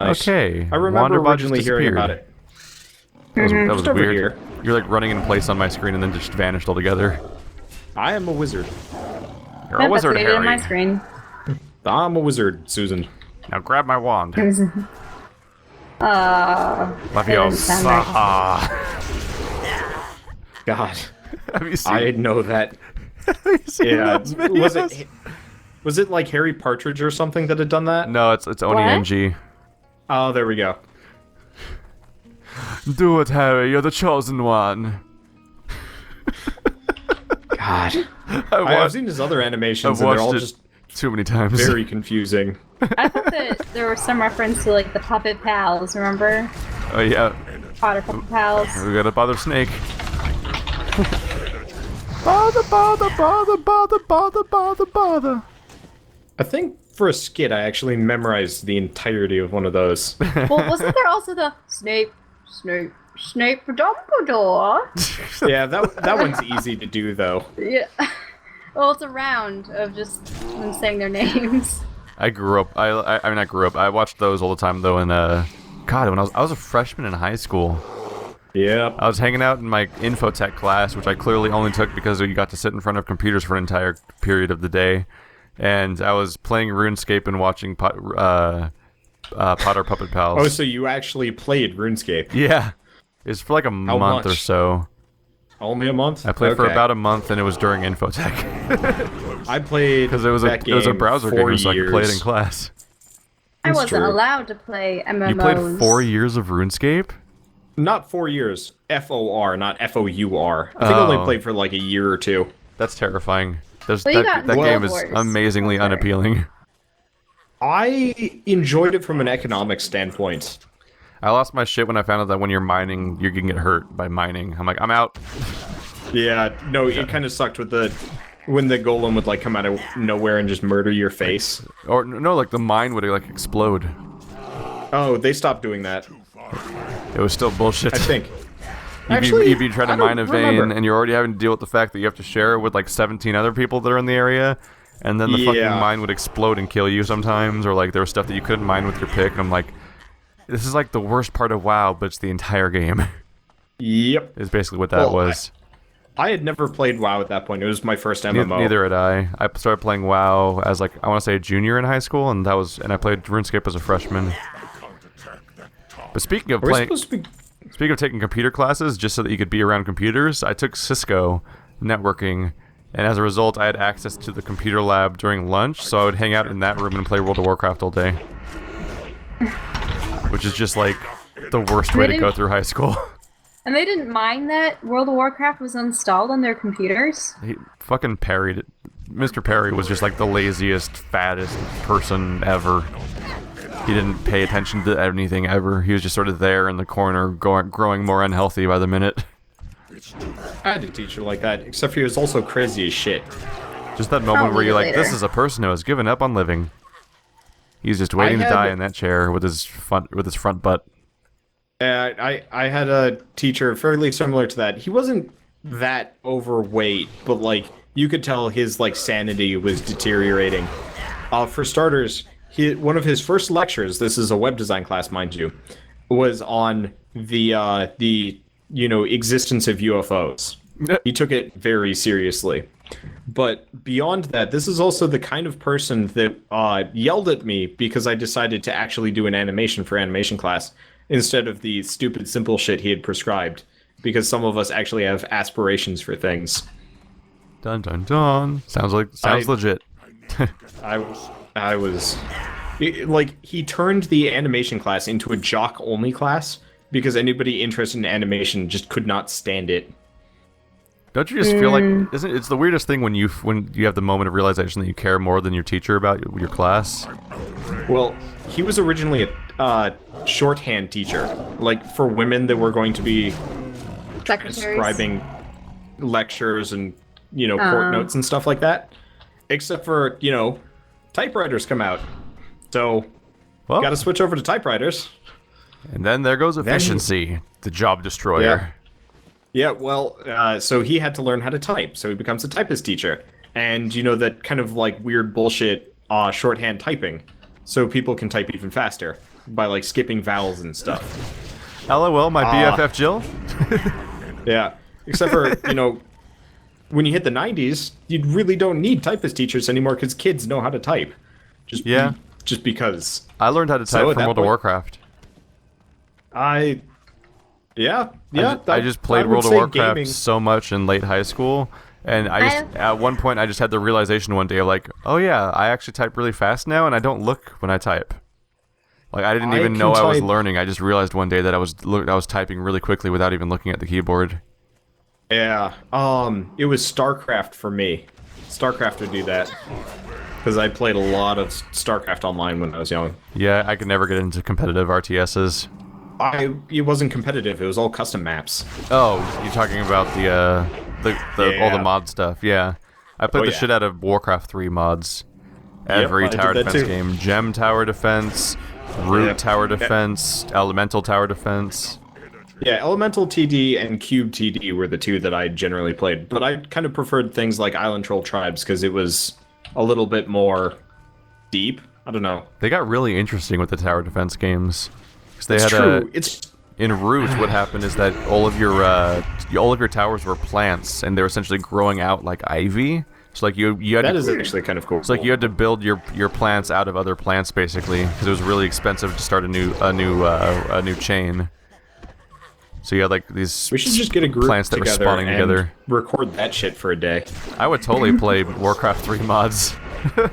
nice. Okay. I remember Wanderbot originally hearing about it. That was Just over weird. here. You're like running in place on my screen and then just vanished altogether. I am a wizard. You're a wizard, That's on my Harry. screen. I'm a wizard, Susan. Now grab my wand. Leviosa. God, Have you seen? I know that. Have you seen Yeah, those videos? was it like Harry Partridge or something that had done that? No, it's Oni What? NG. Oh, there we go. Do it, Harry. You're the chosen one. God, I've I've seen his other animations, and they're all it just too many times. very confusing. I thought that there was some reference to like the puppet pals, remember? Oh yeah. Potter puppet pals. We gotta bother Snake. Bother. I think for a skit, I actually memorized the entirety of one of those. Well, wasn't there also the Snape for Dumbledore? Yeah, that one's easy to do though. Yeah. Well, it's a round of just them saying their names. I grew up. I mean, I grew up. I watched those all the time though. And God, when I was a freshman in high school. Yep. I was hanging out in my infotech class, which I clearly only took because you got to sit in front of computers for an entire period of the day. And I was playing RuneScape and watching Potter Puppet Pals. Oh, so you actually played RuneScape? Yeah. It's for like a month or much? so. Only a month? I played for Okay. about a month, and it was during infotech. I played Because it was a browser game, so I could play it in class. I That's wasn't true. allowed to play MMOs. You played 4 years of RuneScape? Not 4 years. FOR, not FOUR. I think I only Oh. played for like a year or two. That's terrifying. Well, you got That game is Warlords. amazingly Okay. unappealing. I enjoyed it from an economic standpoint. I lost my shit when I found out that when you're mining, you can get hurt by mining. I'm like, I'm out. Yeah, no, it kind of sucked with when the golem would like come out of nowhere and just murder your face. Or no, like the mine would like explode. Oh, they stopped doing that, It was still bullshit. I think. You'd be trying to I don't mine a vein, remember. and you're already having to deal with the fact that you have to share it with like 17 other people that are in the area, and then the fucking Yeah. mine would explode and kill you sometimes, or like there was stuff that you couldn't mine with your pick, and I'm like, this is like the worst part of WoW, but it's the entire game. Yep. Is basically what that Well, was. I had never played WoW at that point. It was my first MMO. Neither had I. I started playing WoW as like I want to say a junior in high school, and I played RuneScape as a freshman. But speaking of Are we playing, supposed to be... speaking of taking computer classes, just so that you could be around computers, I took Cisco networking, and as a result, I had access to the computer lab during lunch, so I would hang out in that room and play World of Warcraft all day. Which is just like the worst way to go through high school. And they didn't mind that World of Warcraft was installed on their computers? He fucking parried it. Mr. Perry was just like the laziest, fattest person ever. He didn't pay attention to anything ever. He was just sort of there in the corner, growing more unhealthy by the minute. I had a teacher like that, except he was also crazy as shit. Just that moment where Probably you're like, later. this is a person who has given up on living. He's just waiting to had- die in that chair with his front butt. I had a teacher fairly similar to that. He wasn't that overweight, but like you could tell his like sanity was deteriorating. For starters, one of his first lectures, this is a web design class, mind you, was on the existence of UFOs. He took it very seriously. But beyond that, this is also the kind of person that yelled at me because I decided to actually do an animation for animation class instead of the stupid, simple shit he had prescribed. Because some of us actually have aspirations for things. Dun dun dun. Sounds legit. I was... Like, he turned the animation class into a jock-only class because anybody interested in animation just could not stand it. Don't you just feel like it's the weirdest thing when you have the moment of realization that you care more than your teacher about your class? Well, he was originally a shorthand teacher, like for women that were going to be Secretaries? scribing lectures and court notes and stuff like that. Except for typewriters come out, so Well, got to switch over to typewriters. and then there goes efficiency, the job destroyer. Yeah, well, so he had to learn how to type, so he becomes a typist teacher. And that kind of like weird bullshit shorthand typing, so people can type even faster. by like skipping vowels and stuff. LOL, my BFF Jill. Yeah, except for, you know, when you hit the 90s, you really don't need typist teachers anymore because kids know how to type. Just because. I learned how to type from World of Warcraft. I just played World of Warcraft so much in late high school, and at one point I just had the realization one day, like, oh yeah, I actually type really fast now, and I don't look when I type. Like, I didn't even know I was learning. I just realized one day that I was typing really quickly without even looking at the keyboard. Yeah, it was StarCraft for me. StarCraft would do that. Because I played a lot of StarCraft online when I was young. Yeah, I could never get into competitive RTSs. It wasn't competitive, it was all custom maps. Oh, you're talking about all the mod stuff, yeah. I played the shit out of Warcraft III mods. Every tower defense game. Gem tower defense, root tower defense, elemental tower defense. Yeah, Elemental TD and Cube TD were the two that I generally played, but I kind of preferred things like Island Troll Tribes because it was a little bit more deep. I don't know. They got really interesting with the tower defense games. It's true. In Root, what happened is that all of your towers were plants, and they were essentially growing out like ivy. So like you had that is actually kind of cool. So like you had to build your plants out of other plants basically, because it was really expensive to start a new chain. So you had like these. We should just get a group plants that were spawning together. Record that shit for a day. I would totally play Warcraft 3 mods. That'd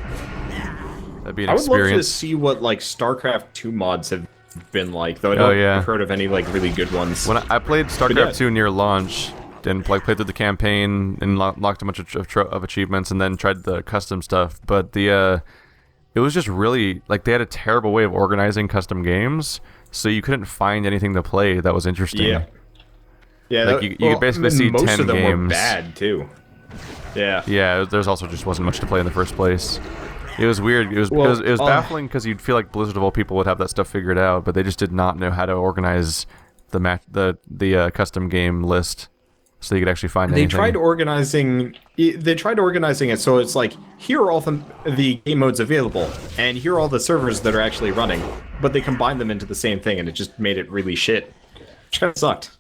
be an experience. I would love to see what like StarCraft 2 mods have been like, though I don't have heard of any like really good ones. When I played StarCraft 2 near launch, and played through the campaign and locked a bunch of achievements, and then tried the custom stuff. But it was just really like they had a terrible way of organizing custom games. So you couldn't find anything to play that was interesting. Yeah, like you could basically see 10 games. Most of them were bad too. Yeah, there's also just wasn't much to play in the first place. It was weird. It was baffling because you'd feel like Blizzard of all people would have that stuff figured out, but they just did not know how to organize the custom game list so you could actually find anything. They tried organizing it so it's like, here are all the game modes available, and here are all the servers that are actually running, but they combined them into the same thing, and it just made it really shit. Which kind of sucked.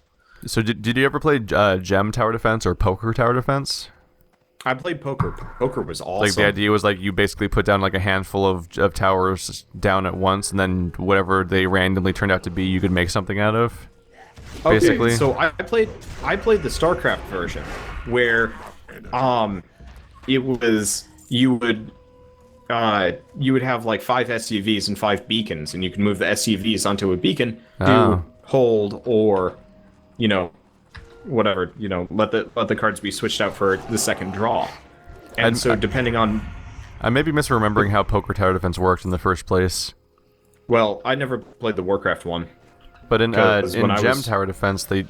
So did you ever play Gem Tower Defense or Poker Tower Defense? I played Poker. Poker was awesome. Like, the idea was, like, you basically put down, like, a handful of towers down at once, and then whatever they randomly turned out to be, you could make something out of, basically. Okay, so I played the StarCraft version, where, it was, you would have, like, 5 SUVs and 5 beacons, and you could move the SUVs onto a beacon, do hold, or, you know, whatever, you know, let the cards be switched out for the second draw. And so depending on... I may be misremembering how Poker Tower Defense worked in the first place. Well, I never played the Warcraft one. But in Gem Tower Defense, you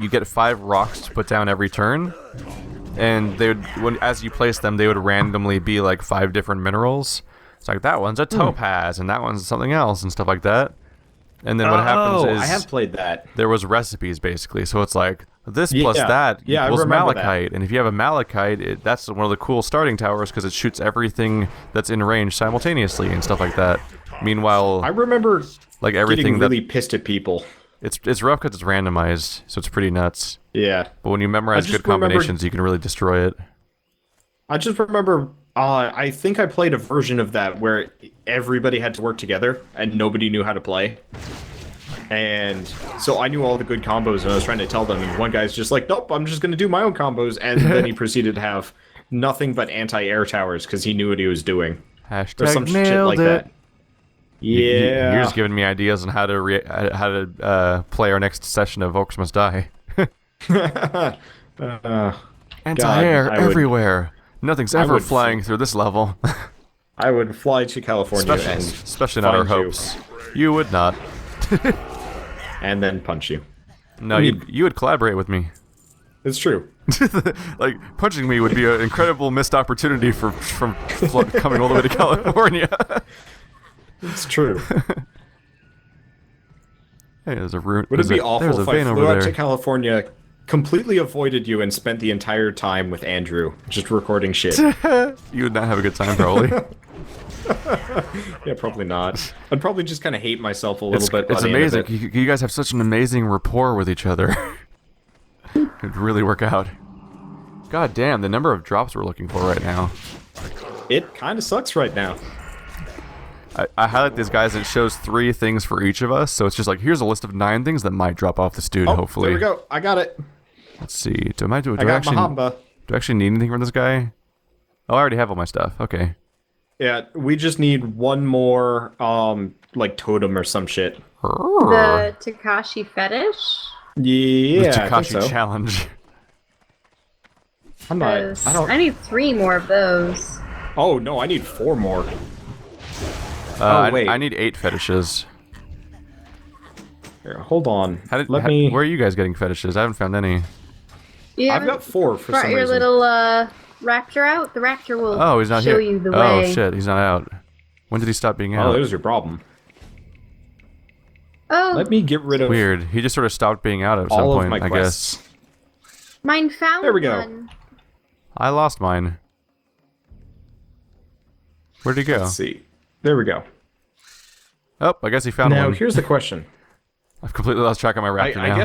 get 5 rocks to put down every turn, and as you place them, they would randomly be like 5 different minerals. It's like, that one's a topaz, and that one's something else, and stuff like that. And then what happens is... I have played that. There was recipes, basically. So it's like, this plus that equals malachite. And if you have a malachite, that's one of the cool starting towers because it shoots everything that's in range simultaneously and stuff like that. Meanwhile... I remember like everything getting really pissed at people. It's rough because it's randomized, so it's pretty nuts. Yeah. But when you memorize good combinations, you can really destroy it. I just remember... I think I played a version of that where everybody had to work together and nobody knew how to play. And so I knew all the good combos and I was trying to tell them, and one guy's just like, nope, I'm just going to do my own combos. And then he proceeded to have nothing but anti-air towers because he knew what he was doing. Hashtag or some nailed shit like it. that. Yeah. You're just giving me ideas on how to play our next session of Orcs Must Die. Anti-air everywhere. Nothing's ever flying through this level. I would fly to California especially not our hopes. You would not. And then punch you. No, you would collaborate with me. It's true. Like, punching me would be an incredible missed opportunity from coming all the way to California. It's true. Hey, there's a root. Would it be awful if I flew out to California, completely avoided you and spent the entire time with Andrew, just recording shit. You would not have a good time, probably. Yeah, probably not. I'd probably just kind of hate myself a little bit. It's by the end of amazing. it. You guys have such an amazing rapport with each other. It'd really work out. God damn, the number of drops we're looking for right now. It kind of sucks right now. I highlight these guys and it shows 3 things for each of us, so it's just like, here's a list of 9 things that might drop off this dude, hopefully. There we go. I got it. Let's see. Do I I got actually Mahamba. do I actually need anything from this guy? Oh, I already have all my stuff. Okay. Yeah, we just need one more, like totem or some shit. The Takashi fetish? Yeah, The I think Takashi so. challenge. I'm not. I don't. I need 3 more of those. Oh no, I need 4 more. Oh wait. I need 8 fetishes. Here, hold on. Where are you guys getting fetishes? I haven't found any. You I've haven't got 4 for brought some your reason. little raptor out? The raptor will Oh, he's not show here. you the Oh way. shit, he's not out. When did he stop being out? Oh, there's your problem. Oh, Let me get rid of Weird. He just sort of stopped being out at some all of point, my I quests. guess. mine found There we go. one. I lost mine. Where'd he go? Let's see. There we go. Oh, I guess he found Now one. here's the question. I've completely lost track of my raptor now.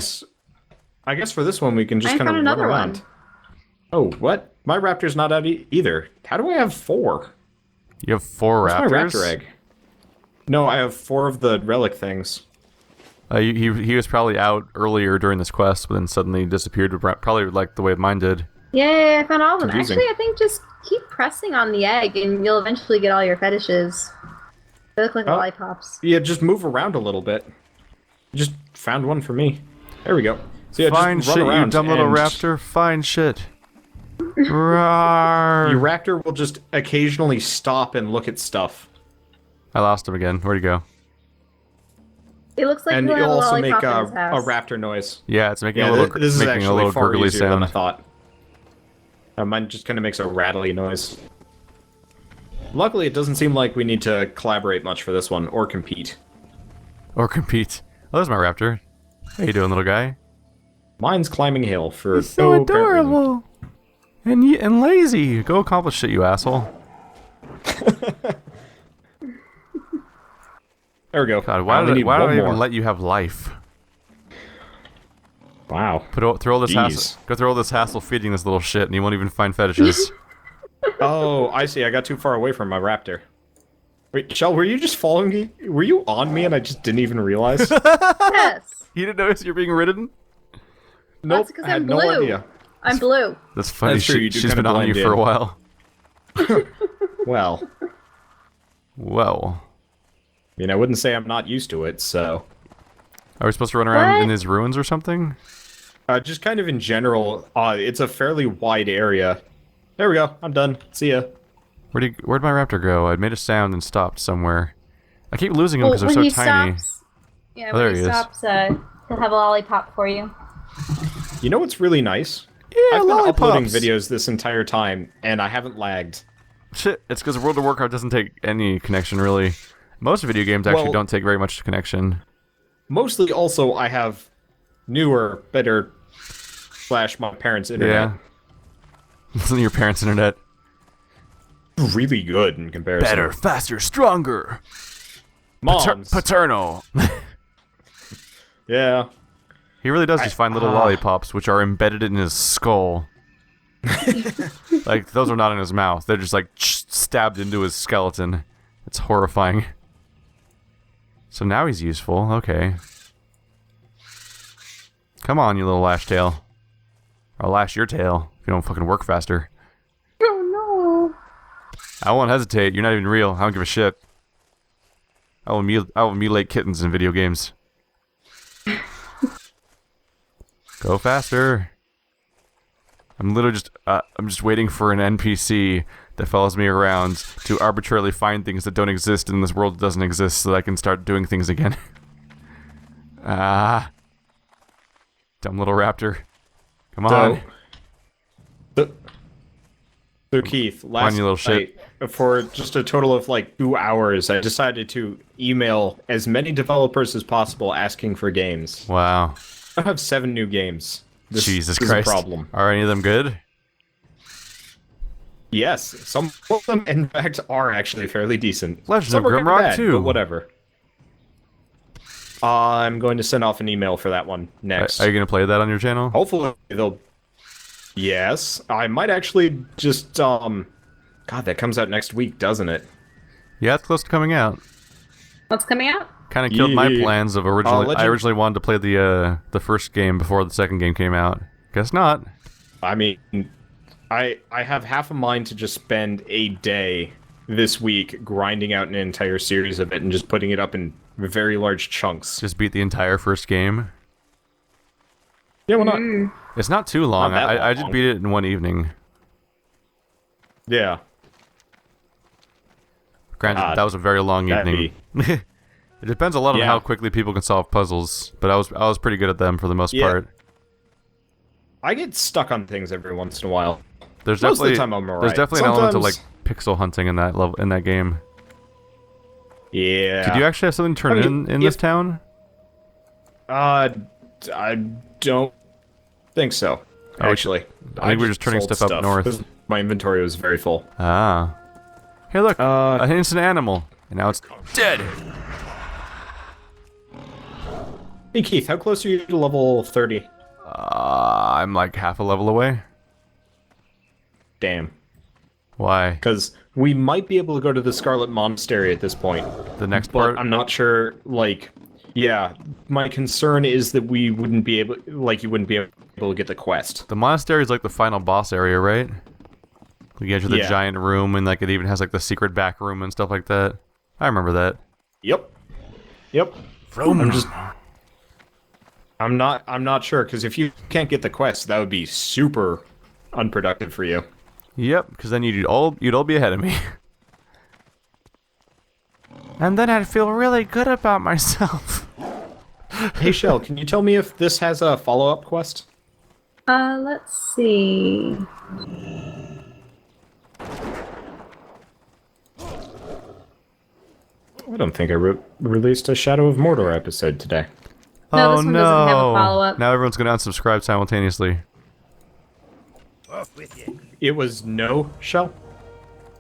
I guess for this one we can just I kind of found run another around. one. Oh, what? My raptor's not out either. How do I have 4? You have 4 Where's raptors? my raptor egg? No, I have 4 of the relic things. He was probably out earlier during this quest, but then suddenly disappeared. Probably like the way mine did. Yay, I found all of them. Confusing. Actually, I think just keep pressing on the egg and you'll eventually get all your fetishes. They look like Oh. lollipops. Yeah, just move around a little bit. Just found one for me. There we go. So yeah, Fine just shit, run you around dumb little and raptor. Fine shit. Roar. Your raptor will just occasionally stop and look at stuff. I lost him again. Where'd he go? It looks like And he'll have it'll a also make lollipop a in his house. raptor noise. Yeah, it's making Yeah, a little, this is making a actually little far gurgly easier than I sound. thought. Mine just kind of makes a rattly noise. Luckily, it doesn't seem like we need to collaborate much for this one, or compete. Or compete. Oh, there's my raptor. How you doing, little guy? Mine's climbing a hill for It's so no apparent reason. adorable. And lazy. Go accomplish shit, you asshole. There we go. God, I why only do need I one even more. let you have life? Wow. Through all this Jeez. hassle, go through all this hassle feeding this little shit, and you won't even find fetishes. Oh, I see. I got too far away from my raptor. Wait, Shell, were you just following me? Were you on me and I just didn't even realize? Yes. You didn't notice you're being ridden? Nope, because I had I'm no blue. idea. I'm blue. That's funny. That's true, you do She's been kinda on you blend for a in. while. Well, Well, I mean, I wouldn't say I'm not used to it, so... are we supposed to run around What? in these ruins or something? Just kind of in general, it's a fairly wide area. There we go. I'm done. See ya. Where'd my raptor go? I made a sound and stopped somewhere. I keep losing him because when they're he so tiny. stops, yeah, Oh, there when he he is. stops, he'll have a lollipop for you. You know what's really nice? Yeah, I've been uploading lollipops. videos this entire time, and I haven't lagged. Shit, it's because World of Warcraft doesn't take any connection, really. Most video games actually Well- don't take very much connection. Mostly also, I have newer, better, / my parents' internet. Yeah. Listen to your parents' internet. Really good in comparison. Faster, stronger. Moms. Paternal. Yeah. He really does just find little lollipops, which are embedded in his skull. Like, those are not in his mouth. They're just, like, stabbed into his skeleton. It's horrifying. So now he's useful. Okay. Come on, you little lash tail. I'll lash your tail if you don't fucking work faster. Oh I won't hesitate. You're not even real. I don't give a shit. I will mutilate kittens in video games. Go faster. I'm literally just I'm just waiting for an NPC that follows me around to arbitrarily find things that don't exist in this world that doesn't exist so that I can start doing things again. Dumb little raptor. Come on. So Keith, last you little shit. night, for just a total of like 2 hours, I decided to email as many developers as possible asking for games. Wow. I have 7 new games. Jesus is Christ. a problem. Are any of them good? Yes, some of them, in fact, are actually fairly decent. Legend Some of are kinda Grimrock bad, 2. but whatever. I'm going to send off an email for that one next. Are you going to play that on your channel? Hopefully they'll... Yes, I might actually just, God, that comes out next week, doesn't it? Yeah, it's close to coming out. What's coming out? Kind of killed my Yeah. plans of originally. I Legend- originally wanted to play the first game before the second game came out. Guess not. I mean, I have half a mind to just spend a day this week grinding out an entire series of it and just putting it up in very large chunks. Just beat the entire first game. Yeah, well, not... It's not too long. Not that I just long. beat it in one evening. Yeah. Granted, that was a very long that'd evening. It depends a lot on Yeah. how quickly people can solve puzzles, but I was pretty good at them for the most Yeah. part. I get stuck on things every once in a while. There's Most of definitely the time I'm alright. there's definitely an element of like Sometimes- pixel hunting in that level in that game. Yeah. Did you actually have something turn I mean, in this town? I don't think so. Oh, Actually, I think we're just turning sold stuff up north. 'cause my inventory was very full. Ah. Hey, look, an innocent animal, and now it's dead. Hey Keith, how close are you to level 30? I'm like half a level away. Damn. Why? Because we might be able to go to the Scarlet Monastery at this point. The next But part? I'm not sure, like... Yeah, my concern is that we wouldn't be able... Like, you wouldn't be able to get the quest. The monastery is like the final boss area, right? You enter the Yeah. giant room, and like it even has like the secret back room and stuff like that. I remember that. Yep. Yep. I'm not sure, because if you can't get the quest, that would be super unproductive for you. Yep, because then you'd all be ahead of me. And then I'd feel really good about myself. Hey Shell, can you tell me if this has a follow-up quest? Let's see. I don't think I released a Shadow of Mordor episode today. No, Oh this one doesn't have a follow-up. Now everyone's gonna unsubscribe simultaneously. It was no Shell?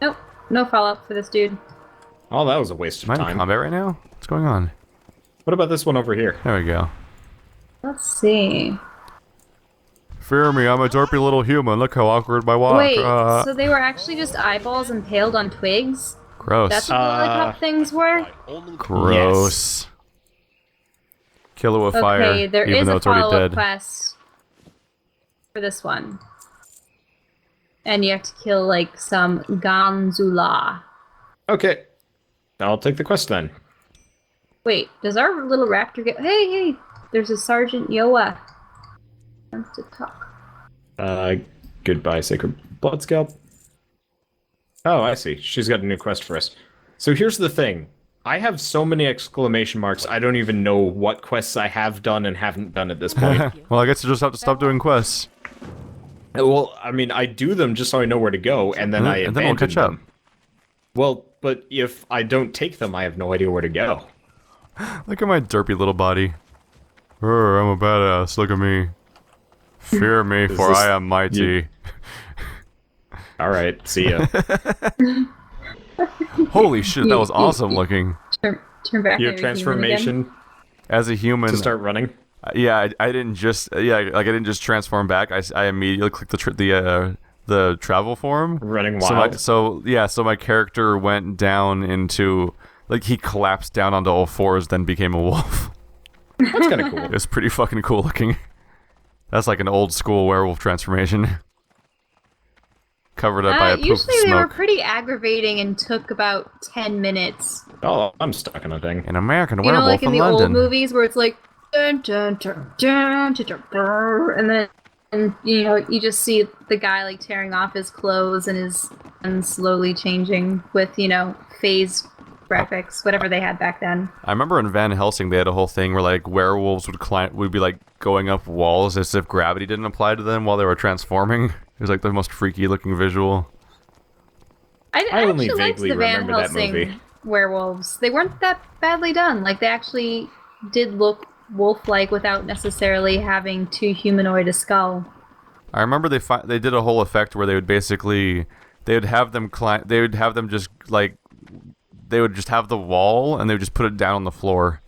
Nope, no follow-up for this dude. Oh, that was a waste of Am I in time. combat right now? What's going on? What about this one over here? There we go. Let's see. Fear me, I'm a dorpy little human. Look how awkward my walk. Wait, so they were actually just eyeballs impaled on twigs? Gross. That's what the lollipop things were? Gross. Kill it with fire, Okay, there even is though a it's already follow-up dead. quest for this one. And you have to kill, like, some Ganzula. Okay. I'll take the quest then. Wait, does our little raptor get... Hey, there's a Sergeant Yoa. Wants to talk. Goodbye, Sacred Blood Scalp. Oh, I see. She's got a new quest for us. So here's the thing. I have so many exclamation marks, I don't even know what quests I have done and haven't done at this point. Well, I guess you just have to stop doing quests. Well, I mean, I do them just so I know where to go, and then I And then we'll abandon catch up. them. Well, but if I don't take them, I have no idea where to go. Look at my derpy little body. I'm a badass. Look at me. Fear me, for this- I am mighty. Alright, see ya. Holy shit, that was awesome looking. Turn back Your into a human again. transformation As a human, to start running. yeah, I didn't just I didn't just transform back. I immediately clicked the travel form. Running So wild. so my character went down into like he collapsed down onto all fours, then became a wolf. That's kind of cool. It was pretty fucking cool looking. That's like an old school werewolf transformation. Covered up by a poof of usually they were smoke. pretty aggravating and took about 10 minutes. Oh, I'm stuck on a thing. An American You know, werewolf like in in the London. old movies where it's like, dun, dun, dun, dun, dun, dun, dun, and then, you know, you just see the guy like tearing off his clothes and slowly changing with, you know, phase graphics, whatever they had back then. I remember in Van Helsing they had a whole thing where like werewolves would be like going up walls as if gravity didn't apply to them while they were transforming. It was like the most freaky looking visual. I only actually liked vaguely the Van remember that Helsing movie. werewolves. They weren't that badly done. Like they actually did look wolf-like without necessarily having too humanoid a skull. I remember they did a whole effect where they would basically they would have them just like they would just have the wall and they would just put it down on the floor.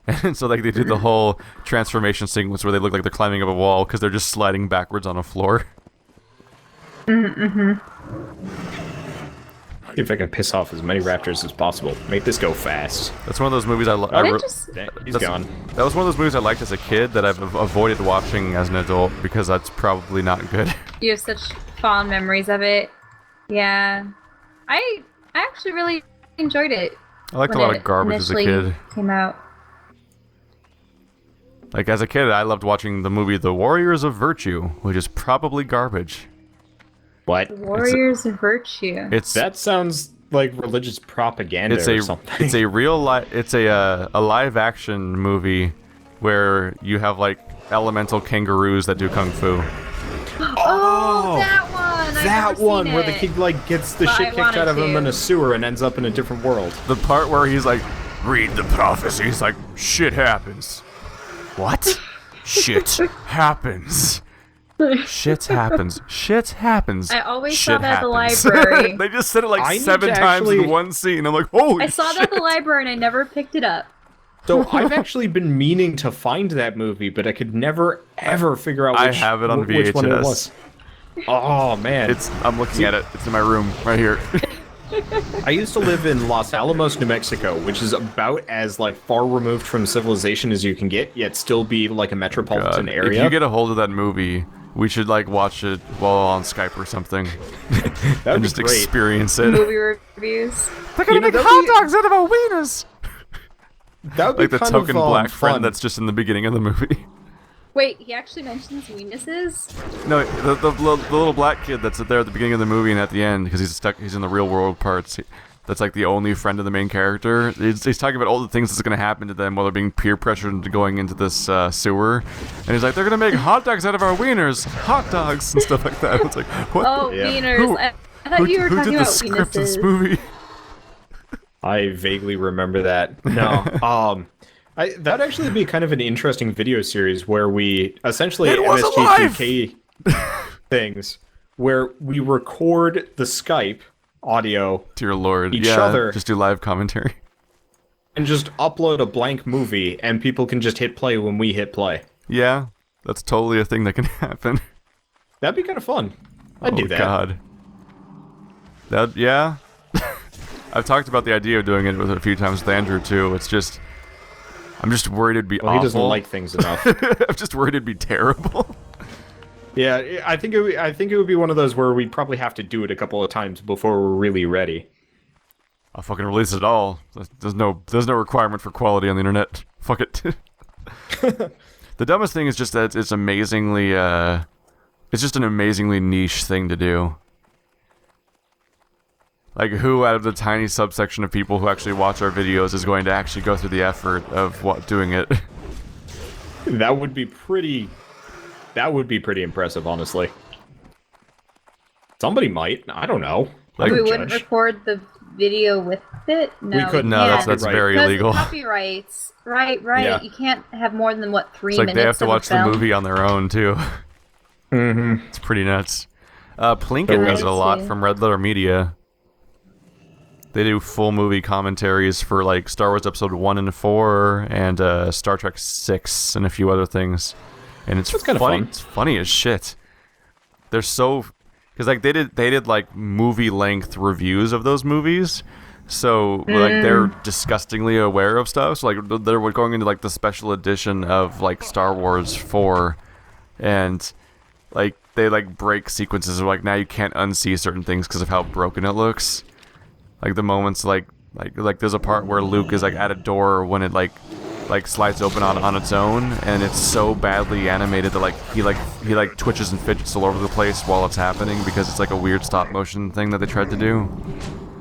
And so like they did the whole transformation sequence where they look like they're climbing up a wall because they're just sliding backwards on a floor. Mm-hmm. See if I can piss off as many raptors as possible. Make this go fast. That's one of those movies He's gone. That was one of those movies I liked as a kid that I've avoided watching as an adult because that's probably not good. You have such fond memories of it. Yeah. I actually really enjoyed it. I liked a lot of garbage as a kid. Came out. Like as a kid, I loved watching the movie The Warriors of Virtue, which is probably garbage. What? Warriors of Virtue. That sounds like religious propaganda or something. It's a a live action movie where you have like elemental kangaroos that do kung fu. Oh, that one! That one where the kid like gets the shit kicked out of him in a sewer and ends up in a different world. The part where he's like, read the prophecy. He's like, shit happens. What? Shit happens. Shit happens. Shit happens. I always Shit saw that at the happens. library. They just said it like 7 times in one scene. I'm like, holy I saw shit. that at the library and I never picked it up. So I've actually been meaning to find that movie, but I could never ever figure out which, I have it on which one it VHS. was. Oh man, I'm looking at it. It's in my room right here. I used to live in Los Alamos, New Mexico, which is about as like far removed from civilization as you can get, yet still be like a metropolitan area. If you get a hold of that movie, we should like watch it while on Skype or something. And just great. experience it. Movie reviews. They're gonna make hot dogs out of our wieners. That would be Like the kind token of, black fun. friend that's just in the beginning of the movie. Wait, he actually mentions weaknesses? No, the little black kid that's there at the beginning of the movie and at the end because he's in the real world parts. That's like the only friend of the main character. He's talking about all the things that's going to happen to them while they're being peer pressured into going into this sewer. And he's like, they're going to make hot dogs out of our wieners. Hot dogs and stuff like that. It's like, what? Oh, wieners. I thought you were talking did the about script of this weaknesses. movie? I vaguely remember that. No, that'd actually be kind of an interesting video series where we essentially MST3K things, where we record the Skype audio, Dear Lord, each other, just do live commentary, and just upload a blank movie, and people can just hit play when we hit play. Yeah, that's totally a thing that can happen. That'd be kind of fun. I'd do that. God. Yeah. I've talked about the idea of doing it with a few times with Andrew too. It's just, I'm just worried it'd be awful. He doesn't like things enough. I'm just worried it'd be terrible. Yeah, I think it would be one of those where we'd probably have to do it a couple of times before we're really ready. I'll fucking release it all. There's no requirement for quality on the internet. Fuck it. The dumbest thing is just that it's amazingly, it's just an amazingly niche thing to do. Like, who out of the tiny subsection of people who actually watch our videos is going to actually go through the effort of doing it? That would be pretty impressive, honestly. Somebody might. I don't know. Like, we wouldn't record the video with it? No, we couldn't. No, that's very illegal. Copyrights. Right. Yeah. You can't have more than, 3 It's minutes like they have to of watch a film. the movie on their own, too. Mm-hmm. It's pretty nuts. Plinkett does it a lot from Red Letter Media. They do full movie commentaries for like Star Wars Episode 1 and 4 and Star Trek 6 and a few other things. And it's kind of funny. fun. It's funny as shit. They're so, because like they did like movie length reviews of those movies. So like they're disgustingly aware of stuff. So like they're going into like the special edition of like Star Wars 4 and like they like break sequences of like now you can't unsee certain things because of how broken it looks. Like the moments like there's a part where Luke is like at a door when it like slides open on its own, and it's so badly animated that like he twitches and fidgets all over the place while it's happening because it's like a weird stop motion thing that they tried to do.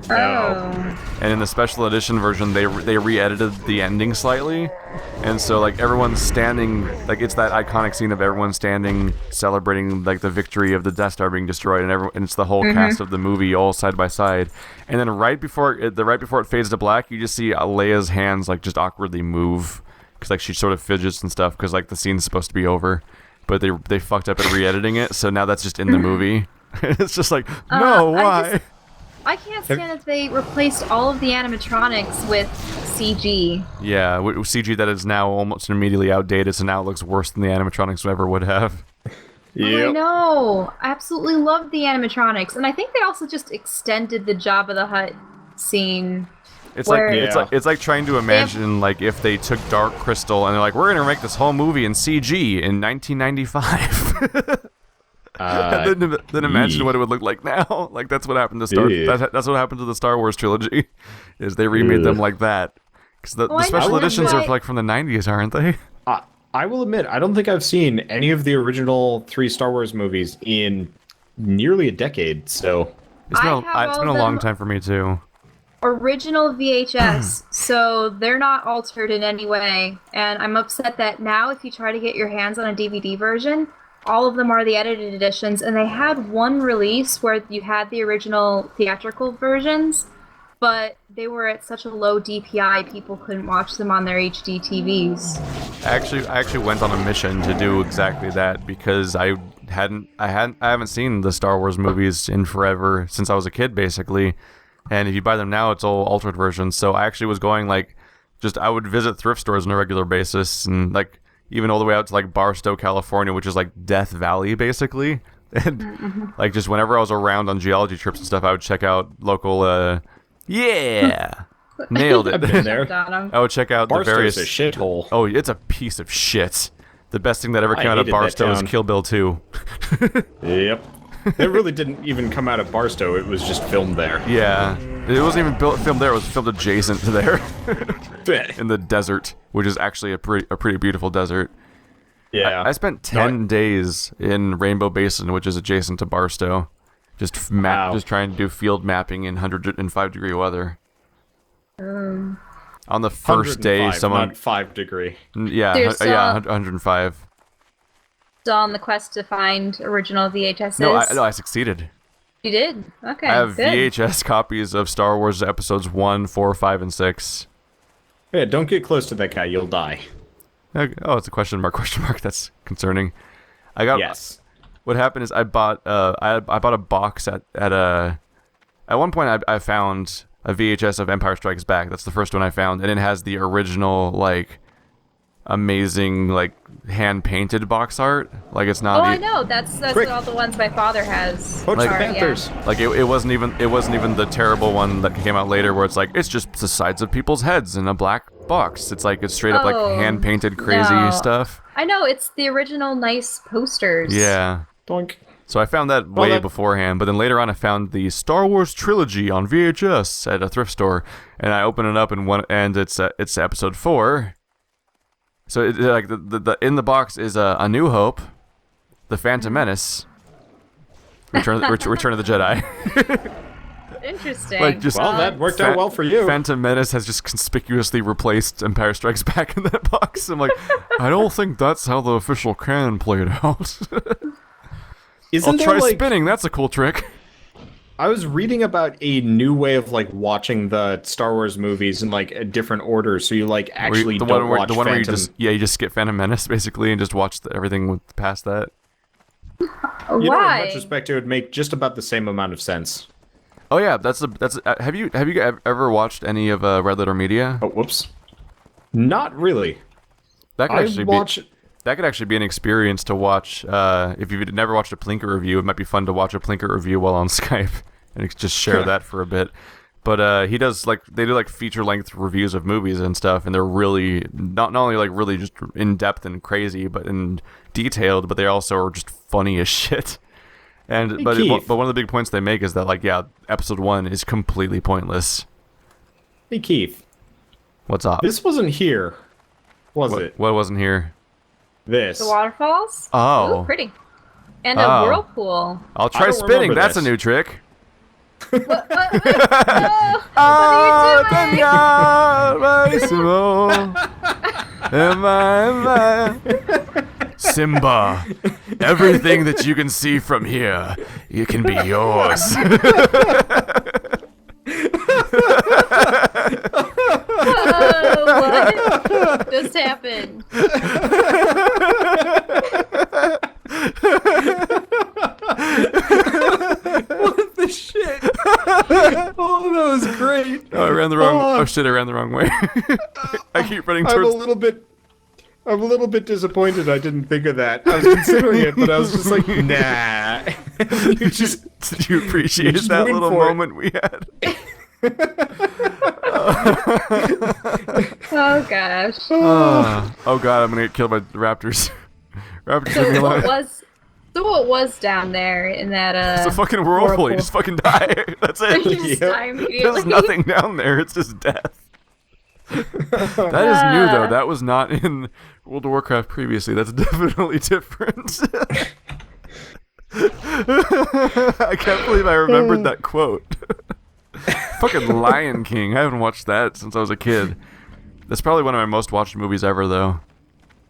Oh. And in the special edition version, they re-edited the ending slightly, and so like everyone's standing, like it's that iconic scene of everyone standing celebrating like the victory of the Death Star being destroyed, and it's the whole cast of the movie all side by side, and then right before it fades to black, you just see Leia's hands like just awkwardly move because like she sort of fidgets and stuff because like the scene's supposed to be over, but they fucked up at re-editing it, so now that's just in the movie. It's just like, no, why? I can't stand that they replaced all of the animatronics with CG. Yeah, CG that is now almost immediately outdated, so now it looks worse than the animatronics ever would have. Yep. I know. I absolutely loved the animatronics, and I think they also just extended the Jabba the Hutt scene. It's like trying to imagine like if they took Dark Crystal and they're like, we're gonna make this whole movie in CG in 1995. And then imagine what it would look like now. Like that's what happened to that's what happened to the Star Wars trilogy, is they remade them like that. Because the special editions are like from the 90s, aren't they? I will admit, I don't think I've seen any of the original 3 Star Wars movies in nearly a decade, so... It's been a long time for me, too. Original VHS, so they're not altered in any way, and I'm upset that now if you try to get your hands on a DVD version, all of them are the edited editions, and they had one release where you had the original theatrical versions, but they were at such a low DPI, people couldn't watch them on their HD TVs. I actually went on a mission to do exactly that because I haven't seen the Star Wars movies in forever, since I was a kid, basically. And if you buy them now, it's all altered versions. So I actually was going I would visit thrift stores on a regular basis, and like even all the way out to like Barstow, California, which is like Death Valley, basically. And like just whenever I was around on geology trips and stuff, I would check out local. Nailed it. I've been there. I would check out Barstow's the various... a shithole. Oh, it's a piece of shit. The best thing that ever came out of Barstow is Kill Bill 2. Yep. It really didn't even come out of Barstow, it was just filmed there. Yeah. It wasn't even filmed there, it was filmed adjacent to there. In the desert, which is actually a pretty beautiful desert. Yeah. I spent 10 days in Rainbow Basin, which is adjacent to Barstow. Just trying to do field mapping in 105-degree weather. On the first day, someone... Not 5-degree. Yeah, 105. Still on the quest to find original VHSs? No, I succeeded. You did? Okay, I have good. VHS copies of Star Wars episodes 1, 4, 5, and 6. Yeah, don't get close to that guy, you'll die. Oh, it's a question mark, That's concerning. Yes. What happened is I bought a box at one point I found a VHS of Empire Strikes Back. That's the first one I found, and it has the original like amazing like hand painted box art. Like it's not. Oh, I know. That's what all the ones my father has. Like Panthers. Yeah. Like it wasn't even the terrible one that came out later where it's like it's just the sides of people's heads in a black box. It's like it's straight up like hand painted crazy stuff. I know, it's the original nice posters. Yeah. Doink. So I found that way beforehand, but then later on I found the Star Wars trilogy on VHS at a thrift store, and I open it up and it's episode 4. So like the in the box is A New Hope, The Phantom Menace, Return of the Jedi. Interesting. That worked out well for you. Phantom Menace has just conspicuously replaced Empire Strikes Back in that box. I'm like, I don't think that's how the official canon played out. I'll try spinning. That's a cool trick. I was reading about a new way of like watching the Star Wars movies in like a different order, so you like actually don't watch the one where you just skip Phantom Menace basically and just watch everything past that. Why? You know, in retrospect, it would make just about the same amount of sense. Oh yeah, have you ever watched any of Red Letter Media? Oh, whoops. Not really. That could actually be an experience to watch. If you've never watched a Plinker review, it might be fun to watch a Plinker review while on Skype and just share that for a bit. But they do feature-length reviews of movies and stuff, and they're really not only like really just in depth and crazy, but in detailed. But they also are just funny as shit. And but one of the big points they make is that episode 1 is completely pointless. Hey Keith, what's up? This wasn't here, was it? What wasn't here? This. The waterfalls? Oh. Ooh, pretty. And a whirlpool. I'll try spinning. That's a new trick. What are you doing? Simba, everything that you can see from here, it can be yours. What? just happened? What the shit? Oh, that was great. Oh, I ran the wrong. Oh shit! I ran the wrong way. I keep running towards. I'm a little bit disappointed I didn't think of that. I was considering it, but I was just like, nah. Did you appreciate that little moment we had? Oh gosh. Oh god, I'm gonna get killed by the raptors. Raptors leave me alone. What was down there in that It's a fucking whirlpool. You just fucking die. That's it. You just die immediately. There's nothing down there. It's just death. That is new though. That was not in World of Warcraft previously. That's definitely different. I can't believe I remembered that quote. Fucking Lion King. I haven't watched that since I was a kid. That's probably one of my most watched movies ever, though.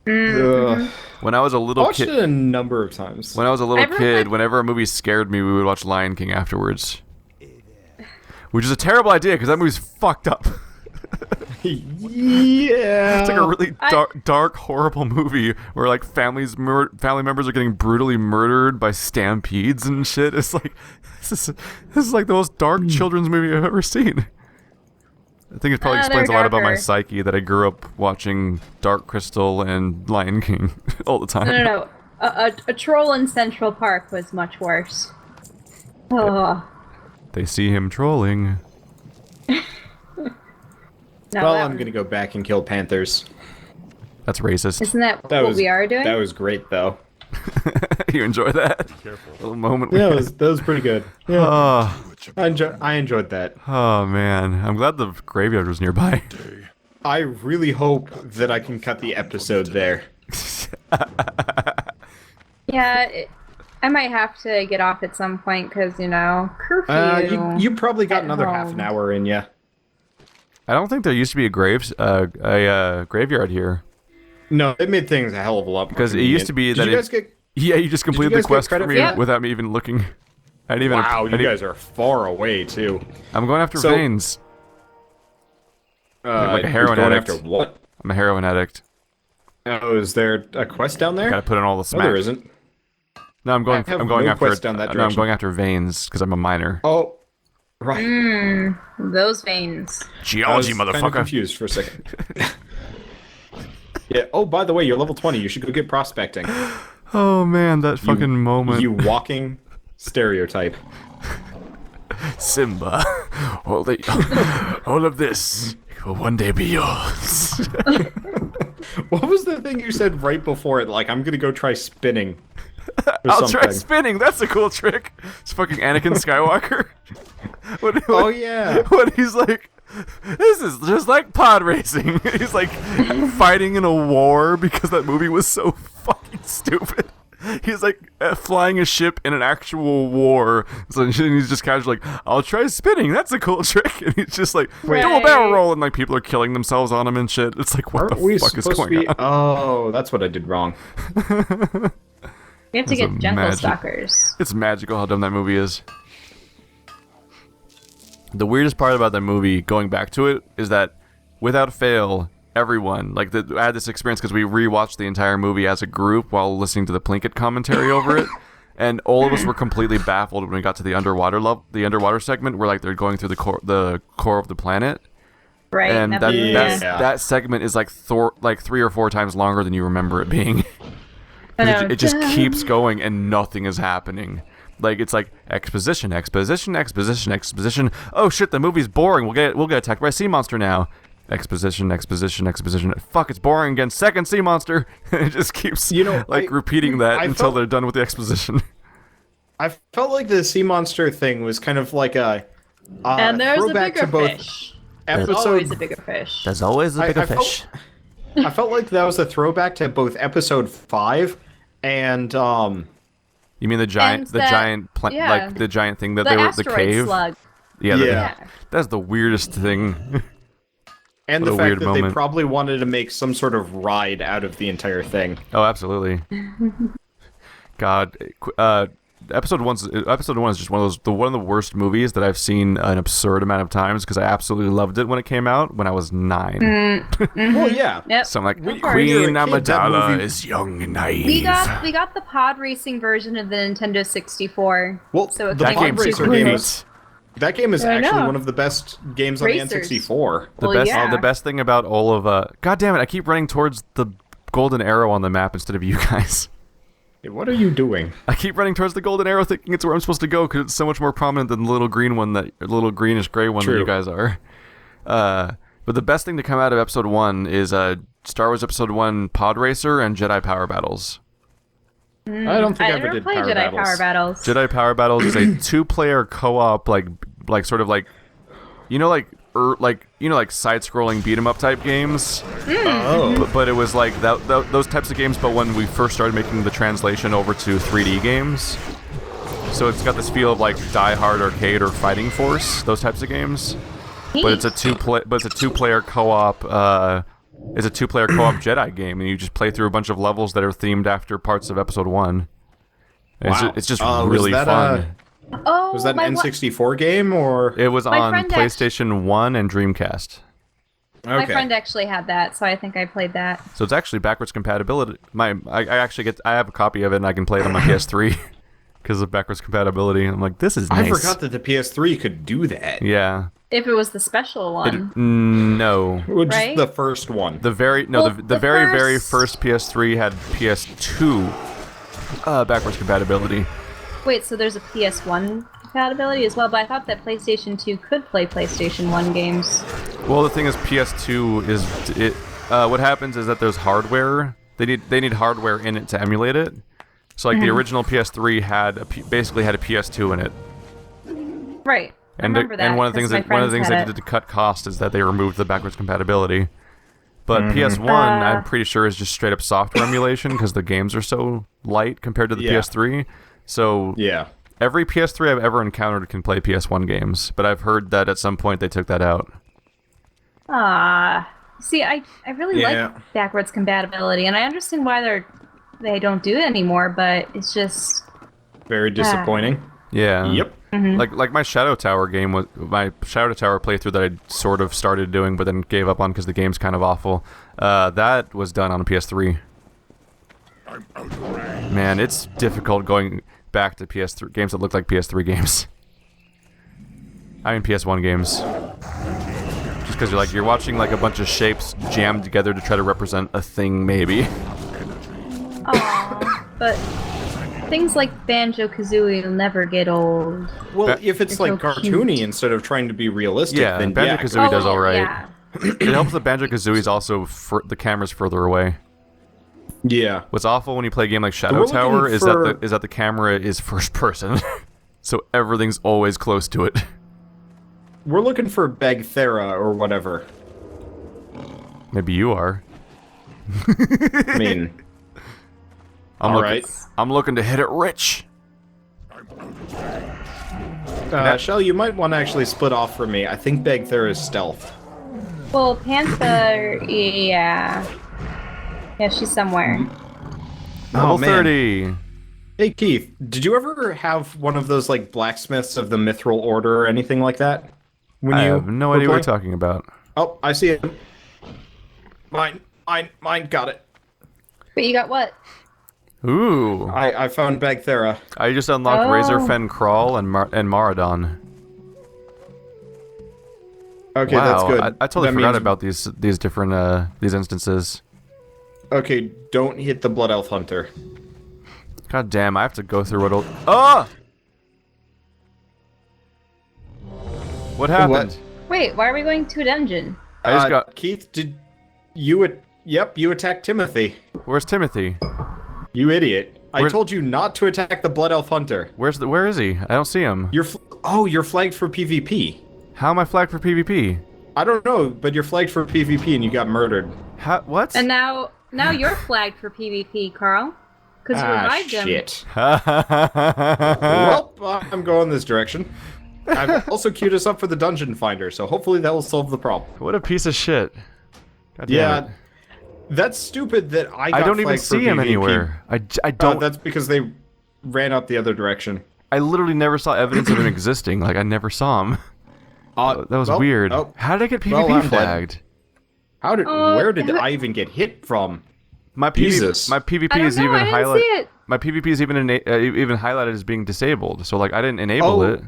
When I was a little kid, I watched it a number of times. When I was a little kid, whenever a movie scared me, we would watch Lion King afterwards. Which is a terrible idea because that movie's fucked up. Yeah. It's like a really dark, horrible movie where like family members are getting brutally murdered by stampedes and shit. It's like this is like the most dark children's movie I've ever seen. I think it probably explains a lot about my psyche that I grew up watching Dark Crystal and Lion King all the time. No. A troll in Central Park was much worse. Oh. They see him trolling. No, well, I'm gonna go back and kill panthers. That's racist. Isn't that what we are doing? That was great, though. You enjoy that? Little moment. Yeah, that was pretty good. Yeah. I enjoyed that. Oh man, I'm glad the graveyard was nearby. I really hope that I can cut the episode there. Yeah, I might have to get off at some point because curfew. You probably got another half an hour in ya. I don't think there used to be a graveyard here. No, it made things a hell of a lot more because it used to be that. You just completed the quest for me without me even looking. I didn't even. Wow, you guys are far away too. I'm going after veins. Like a heroin addict. After what? I'm a heroin addict. Oh, is there a quest down there? Gotta put in all the smack. No, there isn't. No, I'm going after veins because I'm a miner. Oh, right. Those veins. Geology, motherfucker. Kind of confused for a second. Yeah. Oh, by the way, you're level 20. You should go get prospecting. Oh man, that fucking moment. You walking stereotype. Simba, all of this will one day be yours. What was the thing you said right before it? Like, I'm gonna go try spinning. I'll try spinning. That's a cool trick. It's fucking Anakin Skywalker. Oh yeah. When he's like, this is just like pod racing. He's like fighting in a war because that movie was so fucking stupid. He's like flying a ship in an actual war. So he's just casually like, I'll try spinning. That's a cool trick. And he's just like, dual barrel roll. And like people are killing themselves on him and shit. It's like, what the fuck is going on? Oh, that's what I did wrong. You have to get gentle stalkers. It's magical how dumb that movie is. The weirdest part about that movie, going back to it, is that without fail, everyone, I had this experience because we rewatched the entire movie as a group while listening to the Plinkett commentary over it, and all of us were completely baffled when we got to the underwater segment where like they're going through the core of the planet. Right. And that segment is like 3 or 4 times longer than you remember it being. It just keeps going and nothing is happening. Like it's like exposition. Oh shit, the movie's boring. We'll get attacked by a sea monster now. Exposition. Fuck, it's boring again. Second sea monster. It just keeps repeating that until they're done with the exposition. I felt like the sea monster thing was kind of like a and there's a throwback bigger to both fish. Episode. There's always a bigger fish. There's always a bigger fish. I felt like that was a throwback to both episode 5 and You mean the giant like the giant thing that they were the cave? Slug. Yeah. That's the weirdest thing. And the fact that they probably wanted to make some sort of ride out of the entire thing. Oh, absolutely. God, Episode one is just one of the worst movies that I've seen an absurd amount of times because I absolutely loved it when it came out when I was 9. Well, yeah. Yep. So I'm like, When Queen you're a kid, that Amidala movie- is young and naive. We got the pod racing version of the Nintendo 64. Well, so it the that came game's with Racer Super game great. is that game is I actually know. one of the best games on the Racers. N64. The best thing about all of God damn it, I keep running towards the golden arrow on the map instead of you guys. Hey, what are you doing? I keep running towards the golden arrow thinking it's where I'm supposed to go because it's so much more prominent than the little green one little greenish gray one that True. you guys are. But the best thing to come out of episode 1 is Star Wars episode 1 pod racer and Jedi power battles. I don't think I ever never did played Power Jedi Battles. Power Battles. Jedi Power Battles is a 2-player co-op, like sort of like, side-scrolling beat 'em up type games. Oh. But it was like those types of games. But when we first started making the translation over to 3D games, so it's got this feel of like Die Hard Arcade or Fighting Force, those types of games. But it's a two-player co-op. It's a 2-player co-op Jedi game, and you just play through a bunch of levels that are themed after parts of episode 1. Wow. It's just Was really that, fun. Oh, Was that an my N64 game or? It was My on friend PlayStation 1 and Dreamcast. My Okay. friend actually had that, so I think I played that. So it's actually backwards compatibility. I have a copy of it and I can play it on my PS3 because of backwards compatibility. I'm like, this is nice. I forgot that the PS3 could do that. Yeah. If it was the special one. No. Well, just Right? the first one. The very very first PS3 had PS2 backwards compatibility. Wait, so there's a PS1 compatibility as well, but I thought that PlayStation 2 could play PlayStation 1 games. Well, the thing is, PS2 is what happens is that there's hardware. They need hardware in it to emulate it. So like the original PS3 basically had a PS2 in it. Right. I remember that, and one of the 'cause things my one of the things friends they had did to cut cost is that they removed the backwards compatibility. But PS1, I'm pretty sure, is just straight up software emulation because the games are so light compared to the Yeah. PS3. So Yeah. every PS3 I've ever encountered can play PS1 games, but I've heard that at some point they took that out. See, I really Yeah. like backwards compatibility, and I understand why they don't do it anymore, but it's just Very disappointing. Yeah. Yep. Like my Shadow Tower game was my Shadow Tower playthrough that I sort of started doing, but then gave up on because the game's kind of awful. That was done on a PS3. Man, it's difficult going back to PS3 games that look like PS3 games. I mean PS1 games. Just because you're watching like a bunch of shapes jammed together to try to represent a thing, maybe. but things like Banjo-Kazooie will never get old. Well, if it's It's like so cartoony cute. instead of trying to be realistic, Yeah, then Banjo-Kazooie does well, alright. Yeah. It helps that Banjo-Kazooie's also the camera's further away. Yeah. What's awful when you play a game like Shadow We're looking Tower is for- that the camera is first person, so everything's always close to it. We're looking for Bagthera or whatever. Maybe you are. I mean, I'm looking to hit it rich. Shell, you might want to actually split off from me. I think Bagthera is stealth. Well, Panther, yeah. Yeah, she's somewhere. Level man. 30. Hey, Keith, did you ever have one of those, like, blacksmiths of the Mithril Order or anything like that? When I you have no were idea what you're playing? talking about. Oh, I see it. Mine, got it. But you got what? Ooh. I found Bagthera. I just unlocked Oh. Razorfen Crawl and Maradon. Okay, Wow, that's good. I totally That forgot means- about these different these instances. Okay, don't hit the Blood Elf Hunter. God damn, I have to go through it. Ah! What happened? Wait, why are we going to a dungeon? I just got. Keith, did you... Yep, you attacked Timothy. Where's Timothy? You idiot. I Where- told you not to attack the Blood Elf Hunter. Where is he? I don't see him. You're flagged for PvP. How am I flagged for PvP? I don't know, but you're flagged for PvP and you got murdered. What? And now you're flagged for PvP, Carl. Because you revived him. Shit. Well, I'm going this direction. I've also queued us up for the Dungeon Finder, so hopefully that will solve the problem. What a piece of shit. God damn Yeah, it. that's stupid that I got I don't even flagged for see him PvP. anywhere. I don't. That's because they ran up the other direction. I literally never saw evidence of him existing. Like, I never saw him. That was weird. How did I get PvP flagged? How did? Where did I even get hit from? My PvP is even highlighted. My PvP is even even highlighted as being disabled. So like I didn't enable it.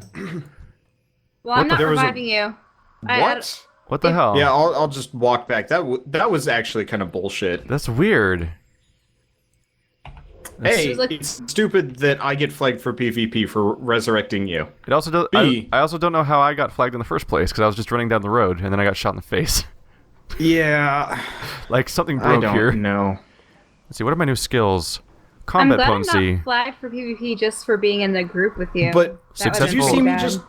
Well, I'm not reviving you. What the hell? Yeah, I'll just walk back. That was actually kind of bullshit. That's weird. Hey, it's stupid that I get flagged for PvP for resurrecting you. It also does. I also don't know how I got flagged in the first place because I was just running down the road and then I got shot in the face. Yeah. Like something broke here. I don't know. Let's see, what are my new skills? Combat potency. I'm not flagged for PvP just for being in the group with you. But did you see me just?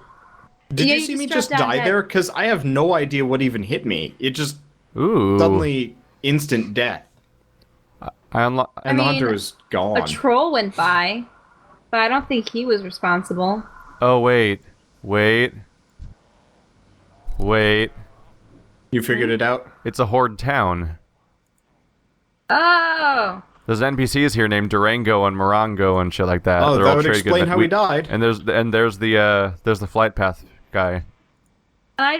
Did Yeah, you see me just just dropped down die dead. there? Because I have no idea what even hit me. It just Ooh. suddenly instant death. And the hunter was gone. A troll went by, but I don't think he was responsible. Oh wait. You figured it out? It's a horde town. Oh. There's NPCs here named Durango and Morongo and shit like that. Oh, They're that all would traded explain good. how we died. And there's the flight path guy.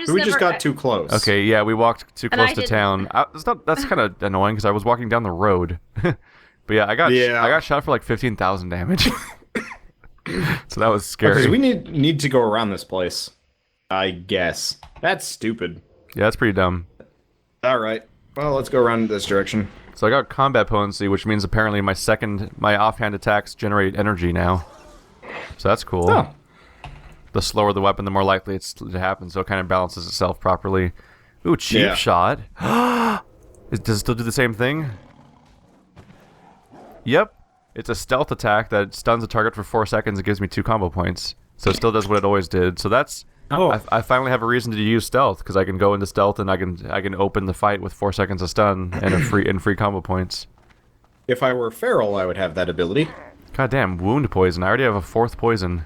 We just got too close. Okay, yeah, we walked too close to didn't. town. That's kind of annoying because I was walking down the road. But yeah, I got shot for like 15,000 damage. So that was scary. Okay, so we need to go around this place. I guess. That's stupid. Yeah, that's pretty dumb. All right. Well, let's go around this direction. So I got combat potency, which means apparently my offhand attacks generate energy now. So that's cool. Oh. The slower the weapon, the more likely it's to happen, so it kind of balances itself properly. Ooh, cheap shot. Does it still do the same thing? Yep. It's a stealth attack that stuns a target for 4 seconds and gives me 2 combo points. So it still does what it always did. So that's... Oh. I finally have a reason to use stealth, because I can go into stealth and I can open the fight with 4 seconds of stun and free combo points. If I were feral, I would have that ability. God damn, wound poison. I already have a 4th poison.